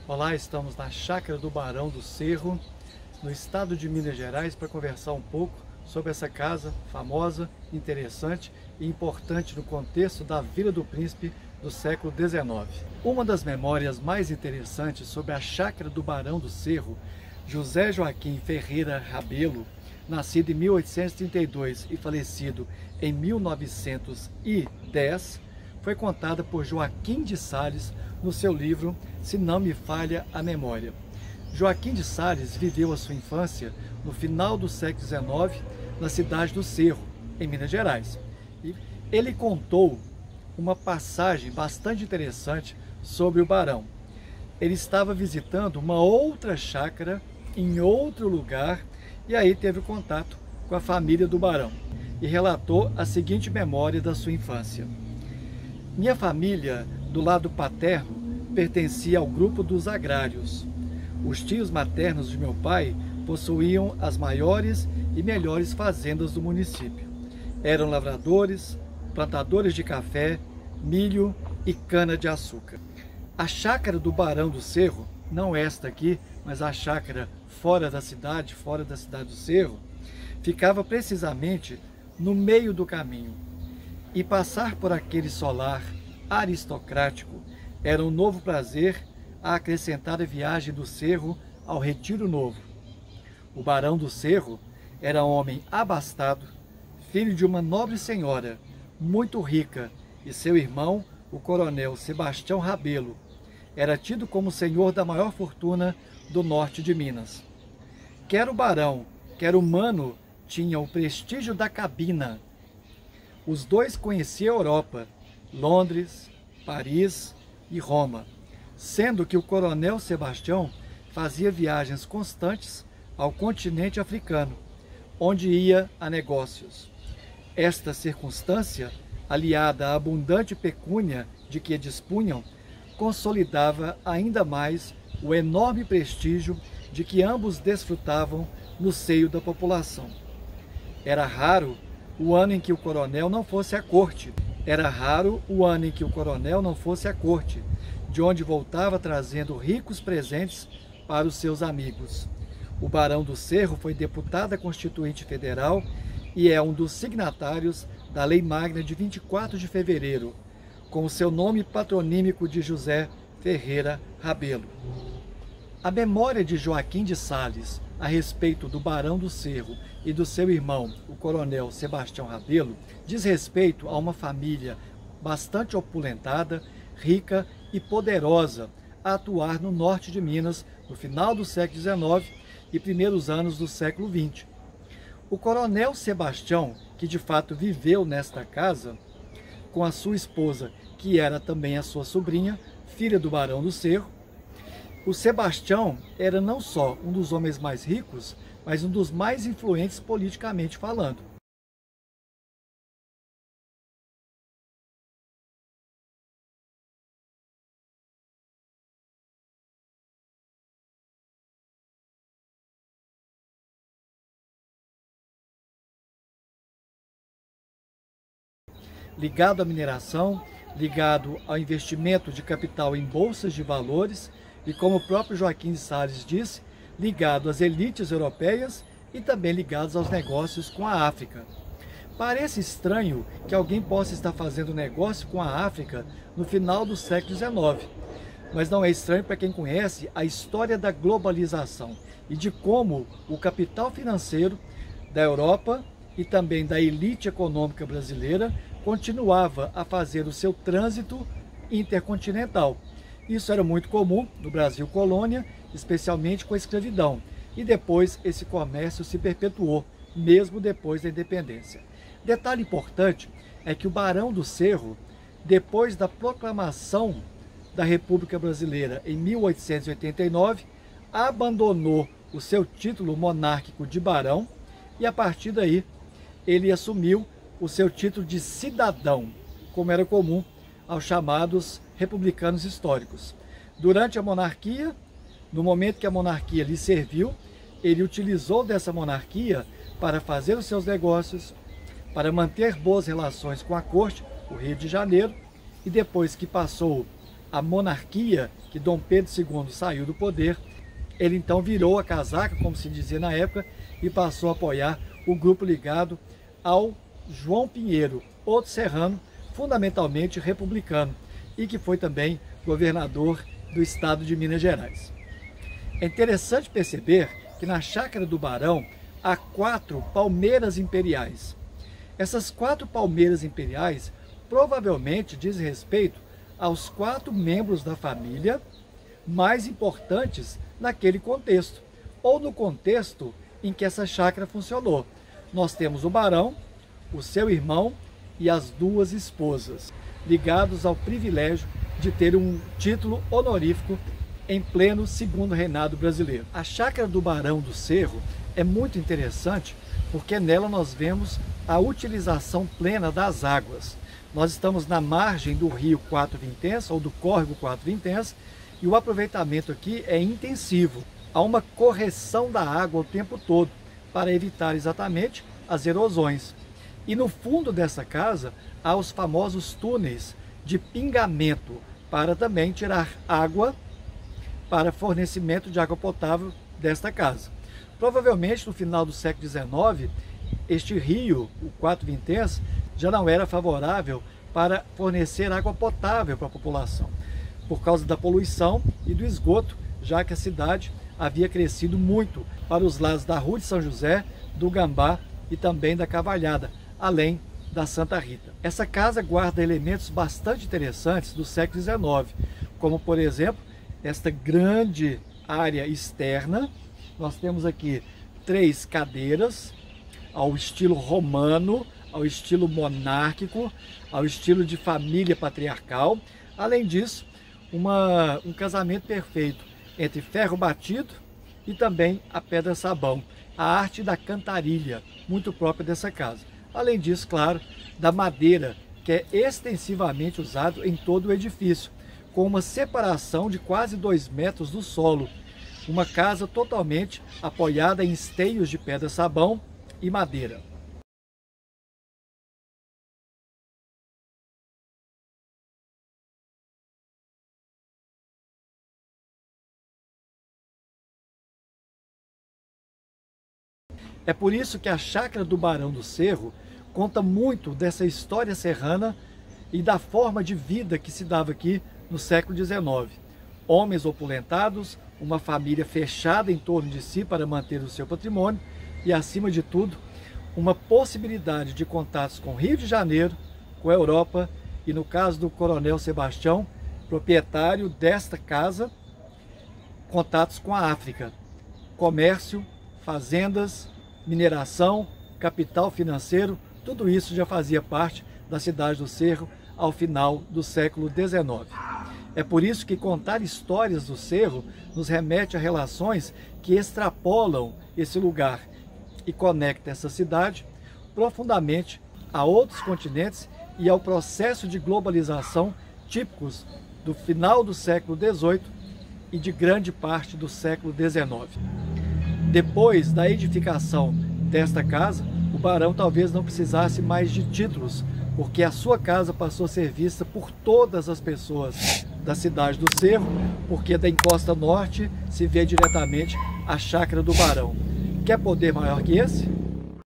Olá, estamos na Chácara do Barão do Cerro, no estado de Minas Gerais, para conversar um pouco sobre essa casa famosa, interessante e importante no contexto da Vila do Príncipe do século XIX. Uma das memórias mais interessantes sobre a Chácara do Barão do Cerro, José Joaquim Ferreira Rabelo, nascido em 1832 e falecido em 1910, foi contada por Joaquim de Sales no seu livro Se Não Me Falha a Memória. Joaquim de Sales viveu a sua infância no final do século XIX na cidade do Cerro, em Minas Gerais. E ele contou uma passagem bastante interessante sobre o Barão. Ele estava visitando uma outra chácara em outro lugar e aí teve contato com a família do Barão e relatou a seguinte memória da sua infância. Minha família, do lado paterno, pertencia ao grupo dos agrários. Os tios maternos de meu pai possuíam as maiores e melhores fazendas do município. Eram lavradores, plantadores de café, milho e cana-de-açúcar. A chácara do Barão do Cerro, não esta aqui, mas a chácara fora da cidade do Cerro, ficava precisamente no meio do caminho. E passar por aquele solar aristocrático era um novo prazer a acrescentar a viagem do Cerro ao Retiro Novo. O Barão do Cerro era homem abastado, filho de uma nobre senhora, muito rica, e seu irmão, o coronel Sebastião Rabelo, era tido como senhor da maior fortuna do norte de Minas. Quer o barão, quer o mano, tinham o prestígio da cabina. Os dois conheciam a Europa, Londres, Paris e Roma, sendo que o coronel Sebastião fazia viagens constantes ao continente africano, onde ia a negócios. Esta circunstância, aliada à abundante pecúnia de que dispunham, consolidava ainda mais o enorme prestígio de que ambos desfrutavam no seio da população. Era raro o ano em que o coronel não fosse à corte. De onde voltava trazendo ricos presentes para os seus amigos. O Barão do Cerro foi deputada constituinte federal e é um dos signatários da Lei Magna de 24 de fevereiro, com o seu nome patronímico de José Ferreira Rabelo. A memória de Joaquim de Sales a respeito do Barão do Cerro e do seu irmão, o coronel Sebastião Rabelo, diz respeito a uma família bastante opulentada, rica e poderosa a atuar no norte de Minas no final do século XIX e primeiros anos do século XX. O coronel Sebastião, que de fato viveu nesta casa, com a sua esposa, que era também a sua sobrinha, filha do Barão do Cerro, o Sebastião era não só um dos homens mais ricos, mas um dos mais influentes politicamente falando. Ligado à mineração, ligado ao investimento de capital em bolsas de valores e, como o próprio Joaquim de Sales disse, ligado às elites europeias e também ligados aos negócios com a África. Parece estranho que alguém possa estar fazendo negócio com a África no final do século XIX, mas não é estranho para quem conhece a história da globalização e de como o capital financeiro da Europa e também da elite econômica brasileira continuava a fazer o seu trânsito intercontinental. Isso era muito comum no Brasil colônia, especialmente com a escravidão, e depois esse comércio se perpetuou, mesmo depois da independência. Detalhe importante é que o Barão do Cerro, depois da proclamação da República Brasileira em 1889, abandonou o seu título monárquico de barão e a partir daí ele assumiu o seu título de cidadão, como era comum aos chamados republicanos históricos. Durante a monarquia, no momento que a monarquia lhe serviu, ele utilizou dessa monarquia para fazer os seus negócios, para manter boas relações com a corte, o Rio de Janeiro, e depois que passou a monarquia, que Dom Pedro II saiu do poder, ele então virou a casaca, como se dizia na época, e passou a apoiar o grupo ligado ao João Pinheiro, outro serrano, fundamentalmente republicano, e que foi também governador do estado de Minas Gerais. É interessante perceber que na chácara do Barão há 4 palmeiras imperiais. Essas 4 palmeiras imperiais provavelmente dizem respeito aos 4 membros da família mais importantes naquele contexto, ou no contexto em que essa chácara funcionou. Nós temos o barão, o seu irmão e as 2 esposas, ligados ao privilégio de ter um título honorífico em pleno segundo reinado brasileiro. A chácara do Barão do Cerro é muito interessante porque nela nós vemos a utilização plena das águas. Nós estamos na margem do rio Quatro Vinténs, ou do córrego Quatro Vinténs, e o aproveitamento aqui é intensivo. Há uma correção da água o tempo todo para evitar exatamente as erosões. E no fundo dessa casa há os famosos túneis de pingamento para também tirar água para fornecimento de água potável desta casa. Provavelmente no final do século XIX, este rio, o Quatro Vinténs, já não era favorável para fornecer água potável para a população, por causa da poluição e do esgoto, já que a cidade havia crescido muito para os lados da Rua de São José, do Gambá e também da Cavalhada, além da Santa Rita. Essa casa guarda elementos bastante interessantes do século XIX, como por exemplo, esta grande área externa. Nós temos aqui 3 cadeiras, ao estilo romano, ao estilo monárquico, ao estilo de família patriarcal. Além disso, um casamento perfeito entre ferro batido e também a pedra sabão, a arte da cantarilha, muito própria dessa casa. Além disso, claro, da madeira, que é extensivamente usado em todo o edifício, com uma separação de quase 2 metros do solo. Uma casa totalmente apoiada em esteios de pedra sabão e madeira. É por isso que a chácara do Barão do Cerro conta muito dessa história serrana e da forma de vida que se dava aqui no século XIX. Homens opulentados, uma família fechada em torno de si para manter o seu patrimônio e, acima de tudo, uma possibilidade de contatos com o Rio de Janeiro, com a Europa e, no caso do Coronel Sebastião, proprietário desta casa, contatos com a África, comércio, fazendas, mineração, capital financeiro, tudo isso já fazia parte da cidade do Cerro ao final do século XIX. É por isso que contar histórias do Cerro nos remete a relações que extrapolam esse lugar e conecta essa cidade profundamente a outros continentes e ao processo de globalização típicos do final do século XVIII e de grande parte do século XIX. Depois da edificação desta casa, o barão talvez não precisasse mais de títulos, porque a sua casa passou a ser vista por todas as pessoas da cidade do Cerro, porque da encosta norte se vê diretamente a chácara do Barão. Quer poder maior que esse?